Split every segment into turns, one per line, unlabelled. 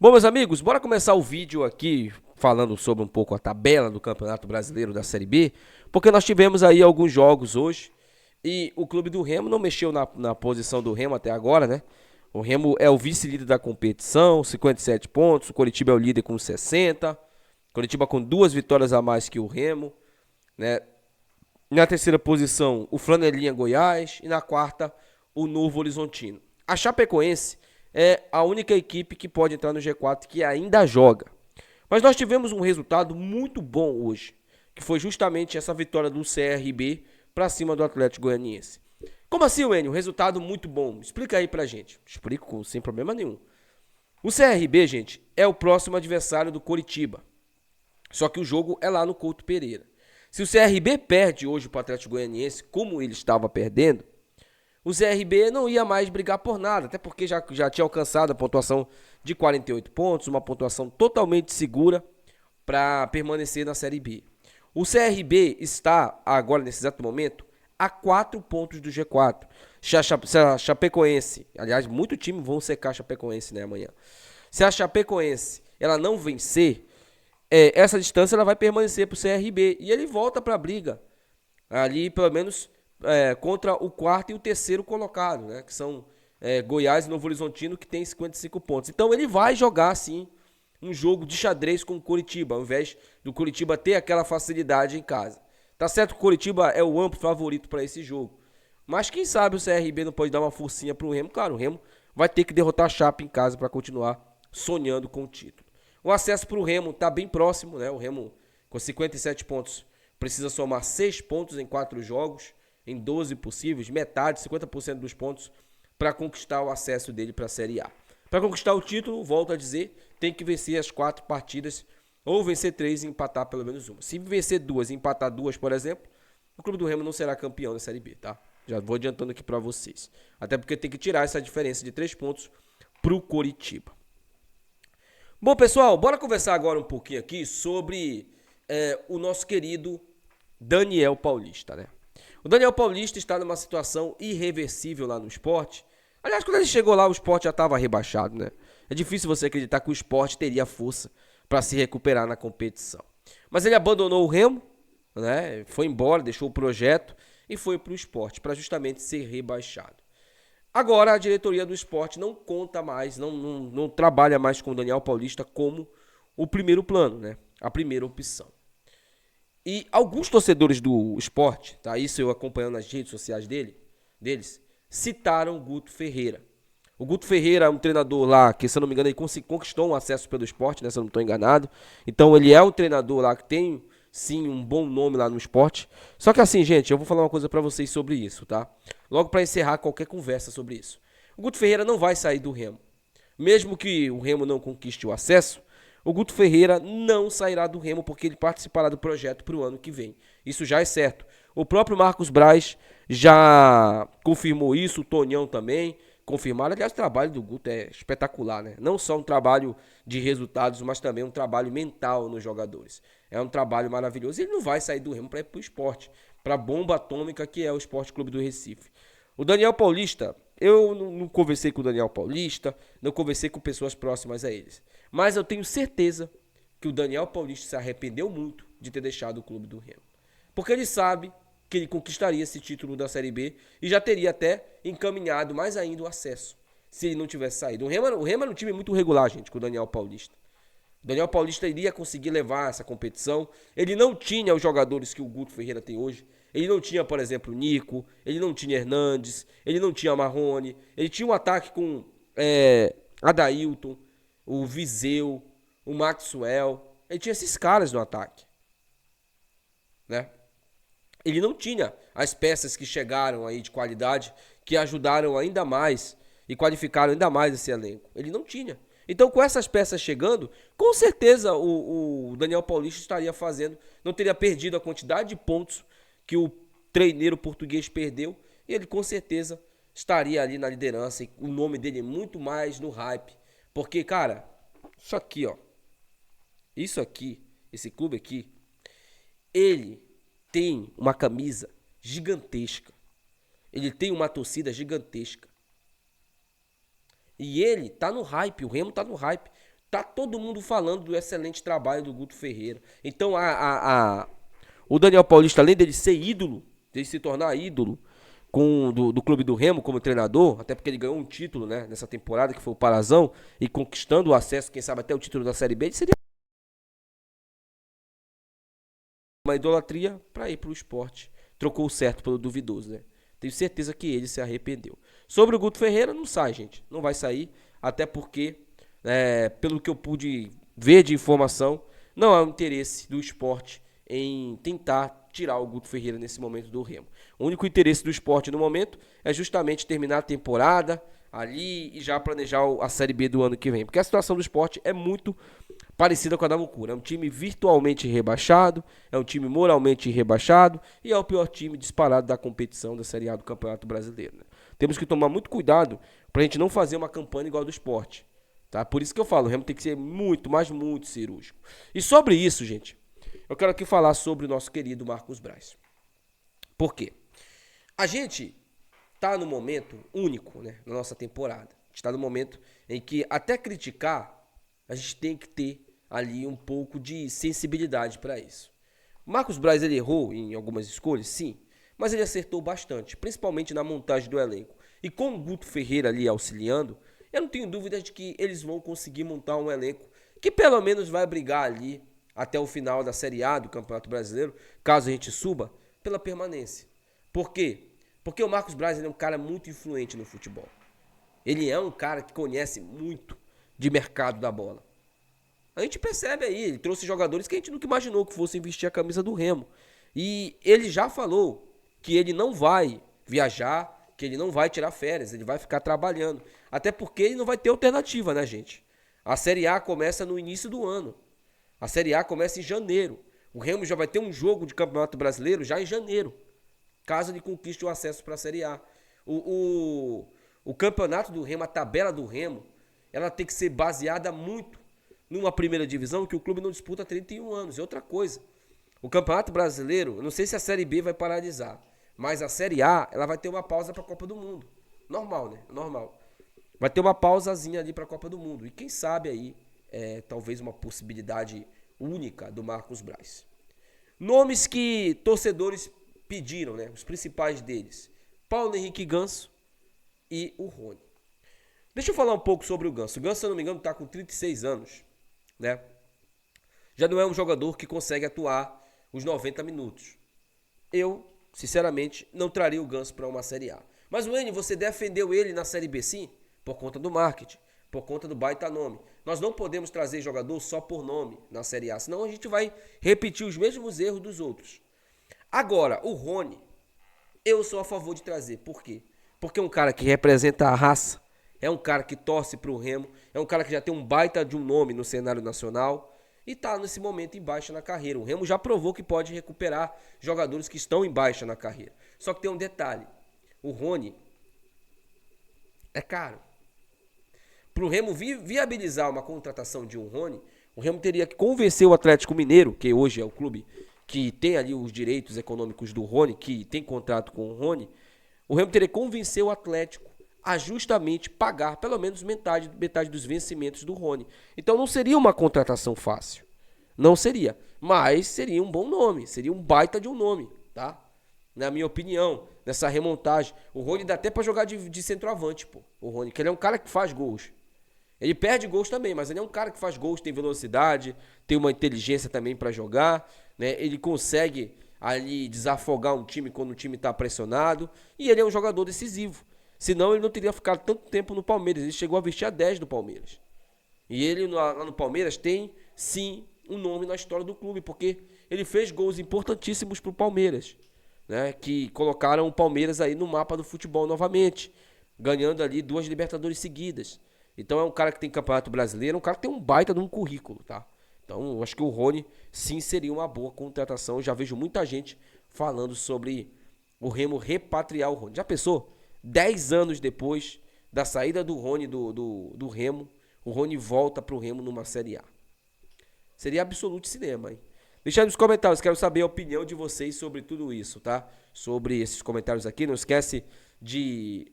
Bom, meus amigos, bora começar o vídeo aqui falando sobre um pouco a tabela do Campeonato Brasileiro da Série B, porque nós tivemos aí alguns jogos hoje e o clube do Remo não mexeu na posição do Remo até agora, né? O Remo é o vice-líder da competição, 57 pontos, o Coritiba é o líder com 60, Coritiba com 2 vitórias a mais que o Remo, né? Na terceira posição, o Flanelinha Goiás e na quarta, o Novo Horizontino. A Chapecoense é a única equipe que pode entrar no G4 que ainda joga. Mas nós tivemos um resultado muito bom hoje, que foi justamente essa vitória do CRB para cima do Atlético Goianiense. Como assim, Wênio? Um resultado muito bom. Explica aí pra gente. Explico sem problema nenhum. O CRB, gente, é o próximo adversário do Coritiba. Só que o jogo é lá no Couto Pereira. Se o CRB perde hoje para o Atlético Goianiense, como ele estava perdendo, o CRB não ia mais brigar por nada, até porque já tinha alcançado a pontuação de 48 pontos, uma pontuação totalmente segura para permanecer na Série B. O CRB está, agora nesse exato momento, a 4 pontos do G4. Se a Chapecoense, aliás, muito time vão secar a Chapecoense, né, amanhã. Se a Chapecoense ela não vencer, essa distância ela vai permanecer para o CRB e ele volta para a briga ali pelo menos contra o quarto e o terceiro colocado, né, que são Goiás e Novo Horizontino, que tem 55 pontos. Então ele vai jogar sim um jogo de xadrez com o Coritiba, ao invés do Coritiba ter aquela facilidade em casa. Tá certo que o Coritiba é o amplo favorito para esse jogo, mas quem sabe o CRB não pode dar uma forcinha pro Remo. Claro, o Remo vai ter que derrotar a Chape em casa para continuar sonhando com o título. O acesso para o Remo está bem próximo, né? O Remo com 57 pontos precisa somar 6 pontos em 4 jogos, em 12 possíveis, metade, 50% dos pontos para conquistar o acesso dele para a Série A. Para conquistar o título, volto a dizer, tem que vencer as 4 partidas, ou vencer 3 e empatar pelo menos uma. Se vencer 2 e empatar 2, por exemplo, o Clube do Remo não será campeão da Série B, tá? Já vou adiantando aqui para vocês. Até porque tem que tirar essa diferença de 3 pontos pro Coritiba. Bom, pessoal, bora conversar agora um pouquinho aqui sobre o nosso querido Daniel Paulista, né? O Daniel Paulista está numa situação irreversível lá no Sport. Aliás, quando ele chegou lá, o Sport já estava rebaixado, né? É difícil você acreditar que o Sport teria força para se recuperar na competição. Mas ele abandonou o Remo, né? Foi embora, deixou o projeto e foi para o Sport, para justamente ser rebaixado. Agora a diretoria do Sport não conta mais, não trabalha mais com o Daniel Paulista como o primeiro plano, né? A primeira opção. E alguns torcedores do Sport, tá? Isso eu acompanhando nas redes sociais deles, citaram o Guto Ferreira. O Guto Ferreira é um treinador lá que, se eu não me engano, ele conquistou um acesso pelo Sport, né? Se eu não estou enganado. Então ele é um treinador lá que tem sim um bom nome lá no Sport. Só que assim, gente, eu vou falar uma coisa pra vocês sobre isso, tá? Logo pra encerrar qualquer conversa sobre isso. O Guto Ferreira não vai sair do Remo. Mesmo que o Remo não conquiste o acesso, o Guto Ferreira não sairá do Remo porque ele participará do projeto pro ano que vem. Isso já é certo. O próprio Marcos Braz já confirmou isso, o Tonhão também confirmaram. Aliás, o trabalho do Guto é espetacular, né? Não só um trabalho de resultados, mas também um trabalho mental nos jogadores. É um trabalho maravilhoso. Ele não vai sair do Remo para ir pro esporte, para a bomba atômica que é o Esporte Clube do Recife. O Daniel Paulista, eu não conversei com o Daniel Paulista, não conversei com pessoas próximas a eles. Mas eu tenho certeza que o Daniel Paulista se arrependeu muito de ter deixado o clube do Remo. Porque ele sabe que ele conquistaria esse título da Série B e já teria até encaminhado mais ainda o acesso, se ele não tivesse saído. O Remo era um time muito regular, gente, com o Daniel Paulista. O Daniel Paulista iria conseguir levar essa competição. Ele não tinha os jogadores que o Guto Ferreira tem hoje. Ele não tinha, por exemplo, o Nico. Ele não tinha Hernandes. Ele não tinha Marrone. Ele tinha um ataque com Adailton, o Viseu, o Maxwell. Ele tinha esses caras no ataque, né? Ele não tinha as peças que chegaram aí de qualidade, que ajudaram ainda mais e qualificaram ainda mais esse elenco. Ele não tinha. Então, com essas peças chegando, com certeza o Daniel Paulista estaria fazendo, não teria perdido a quantidade de pontos que o treineiro português perdeu, e ele com certeza estaria ali na liderança, e o nome dele é muito mais no hype. Porque, cara, isso aqui, ó, isso aqui, esse clube aqui, ele tem uma camisa gigantesca. Ele tem uma torcida gigantesca. E ele tá no hype, o Remo tá no hype. Tá todo mundo falando do excelente trabalho do Guto Ferreira. Então o Daniel Paulista, além dele ser ídolo, dele se tornar ídolo do Clube do Remo como treinador, até porque ele ganhou um título, né, nessa temporada, que foi o Parazão, e conquistando o acesso, quem sabe até o título da Série B, ele seria uma idolatria para ir para o esporte. Trocou o certo pelo duvidoso, né? Tenho certeza que ele se arrependeu. Sobre o Guto Ferreira, não sai, gente. Não vai sair, até porque, pelo que eu pude ver de informação, não há um interesse do esporte em tentar tirar o Guto Ferreira nesse momento do Remo. O único interesse do esporte no momento é justamente terminar a temporada ali e já planejar a Série B do ano que vem. Porque a situação do esporte é muito parecida com a da Mucura. É um time virtualmente rebaixado, é um time moralmente rebaixado e é o pior time disparado da competição da Série A do Campeonato Brasileiro. Né? Temos que tomar muito cuidado para a gente não fazer uma campanha igual a do esporte. Tá? Por isso que eu falo, o Remo tem que ser muito, mas muito cirúrgico. E sobre isso, gente, eu quero aqui falar sobre o nosso querido Marcos Braz. Por quê? A gente está no momento único, né, na nossa temporada. A gente está no momento em que até criticar, a gente tem que ter ali um pouco de sensibilidade para isso. O Marcos Braz, ele errou em algumas escolhas, sim, mas ele acertou bastante, principalmente na montagem do elenco. E com o Guto Ferreira ali auxiliando, eu não tenho dúvidas de que eles vão conseguir montar um elenco que pelo menos vai brigar ali até o final da Série A do Campeonato Brasileiro, caso a gente suba, pela permanência. Por quê? Porque o Marcos Braz, ele é um cara muito influente no futebol. Ele é um cara que conhece muito de mercado da bola. A gente percebe aí, ele trouxe jogadores que a gente nunca imaginou que fossem vestir a camisa do Remo. E ele já falou que ele não vai viajar, que ele não vai tirar férias, ele vai ficar trabalhando. Até porque ele não vai ter alternativa, né, gente? A Série A começa no início do ano. A Série A começa em janeiro. O Remo já vai ter um jogo de Campeonato Brasileiro já em janeiro, caso ele conquiste o acesso para a Série A. O campeonato do Remo, a tabela do Remo, ela tem que ser baseada muito numa primeira divisão que o clube não disputa há 31 anos. E outra coisa, o Campeonato Brasileiro, eu não sei se a Série B vai paralisar, mas a Série A, ela vai ter uma pausa para a Copa do Mundo. Normal, né? Normal. Vai ter uma pausazinha ali para a Copa do Mundo. E quem sabe aí, talvez uma possibilidade única do Marcos Braz. Nomes que torcedores pediram, né? Os principais deles: Paulo Henrique Ganso e o Rony. Deixa eu falar um pouco sobre o Ganso. O Ganso, se eu não me engano, está com 36 anos, né? Já não é um jogador que consegue atuar os 90 minutos. Eu, sinceramente, não traria o Ganso para uma Série A. Mas, Wayne, você defendeu ele na Série B, sim? Por conta do marketing, por conta do baita nome. Nós não podemos trazer jogador só por nome na Série A, senão a gente vai repetir os mesmos erros dos outros. Agora, o Rony, eu sou a favor de trazer. Por quê? Porque é um cara que representa a raça, é um cara que torce pro Remo, é um cara que já tem um baita de um nome no cenário nacional e tá nesse momento em baixa na carreira. O Remo já provou que pode recuperar jogadores que estão em baixa na carreira. Só que tem um detalhe: o Rony é caro. Pro Remo viabilizar uma contratação de um Rony, o Remo teria que convencer o Atlético Mineiro, que hoje é o clube que tem ali os direitos econômicos do Rony, que tem contrato com o Rony. O Remo teria que convencer o Atlético a justamente pagar pelo menos metade dos vencimentos do Rony. Então não seria uma contratação fácil. Não seria. Mas seria um bom nome. Seria um baita de um nome, tá? Na minha opinião, nessa remontagem. O Rony dá até pra jogar de centroavante, pô. O Rony, que ele é um cara que faz gols. Ele perde gols também, mas ele é um cara que faz gols, tem velocidade, tem uma inteligência também pra jogar, né? Ele consegue ali desafogar um time quando o time tá pressionado. E ele é um jogador decisivo. Senão ele não teria ficado tanto tempo no Palmeiras. Ele chegou a vestir a 10 do Palmeiras. E ele lá no Palmeiras tem, sim, um nome na história do clube, porque ele fez gols importantíssimos pro Palmeiras, né? Que colocaram o Palmeiras aí no mapa do futebol novamente, ganhando ali 2 Libertadores seguidas. Então é um cara que tem Campeonato Brasileiro, um cara que tem um baita de um currículo, tá? Então eu acho que o Rony, sim, seria uma boa contratação. Eu já vejo muita gente falando sobre o Remo repatriar o Rony. Já pensou? 10 anos depois da saída do Rony do Remo, o Rony volta pro Remo numa Série A. Seria absoluto cinema, hein? Deixa aí nos comentários, quero saber a opinião de vocês sobre tudo isso, tá? Sobre esses comentários aqui. Não esquece de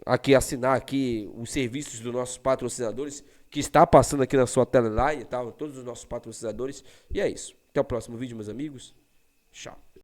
aqui assinar aqui os serviços dos nossos patrocinadores. que está passando aqui na sua timeline, tá? Todos os nossos patrocinadores. E é isso. Até o próximo vídeo, meus amigos. Tchau.